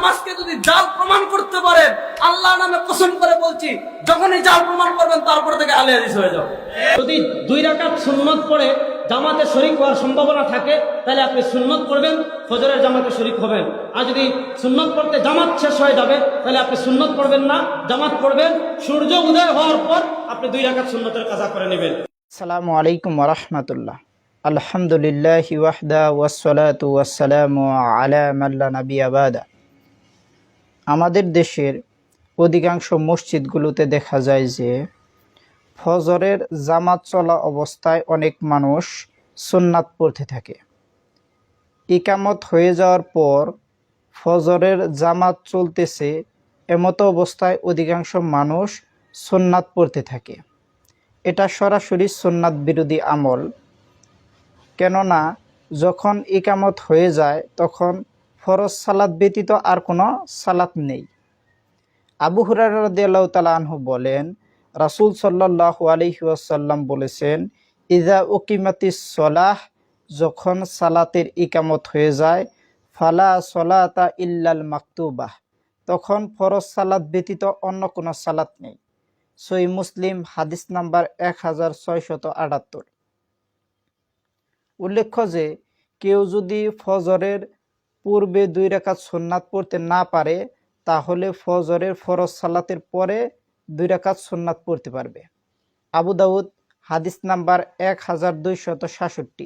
নামাজকে যদি জাল প্রমাণ করতে পারেন, আল্লাহর নামে কসম করে বলছি, যখনই জাল প্রমাণ করবেন তারপর থেকে আলে হাদিস হয়ে যাবে। যদি 2 রাকাত সুন্নত পড়ে জামাতে শরীক হওয়ার সম্ভাবনা থাকে, তাহলে আপনি সুন্নত পড়বেন, ফজরের জামাতে শরীক হবেন। আর যদি সুন্নত পড়তে জামাত শেষ হয়ে যাবে, তাহলে আপনি সুন্নত পড়বেন না, জামাত পড়বেন। সূর্য উদয় হওয়ার পর আপনি 2 রাকাত সুন্নতের কাজা করে নেবেন। আসসালামু আলাইকুম ওয়া রাহমাতুল্লাহ। আলহামদুলিল্লাহি ওয়াহদা ওয়াসসালাতু ওয়াসসালামু আলা মান লা নাবিয়্যা বাদা। আমাদের দেশের অধিকাংশ মসজিদগুলোতে দেখা যায় যে ফজরের জামাত চলা অবস্থায় অনেক মানুষ সুন্নাত পড়তে থাকে। ইকামত হয়ে যাওয়ার পর ফজরের জামাত চলতেছে, এমতো অবস্থায় অধিকাংশ মানুষ সুন্নাত পড়তে থাকে। এটা সরাসরি সুন্নাত বিরোধী আমল। কেননা যখন ইকামত হয়ে যায় তখন ফরজ সালাত ব্যতীত আর কোনো সালাত নেই। আবু হুরায়রা রাদিয়াল্লাহু তাআলা আনহু বলেন, রাসূল সাল্লাল্লাহু আলাইহি ওয়াসাল্লাম বলেছেন, ইযা উকিমাতিস সলাহ, যখন সালাতের ইকামত হয়ে যায়, ফালা সলাতা ইল্লাল মাকতুবাহ, তখন ফরজ সালাত ব্যতীত অন্য কোনো সালাত নেই। সহিহ মুসলিম হাদিস নাম্বার 1678। উল্লেখ্য যে কেউ যদি ফজরের পূর্বে 2 রাকাত সুন্নাত পড়তে না পারে, তাহলে ফজরের ফরজ সালাতের পরে 2 রাকাত সুন্নাত পড়তে পারবে। আবু দাউদ হাদিস নাম্বার 1267।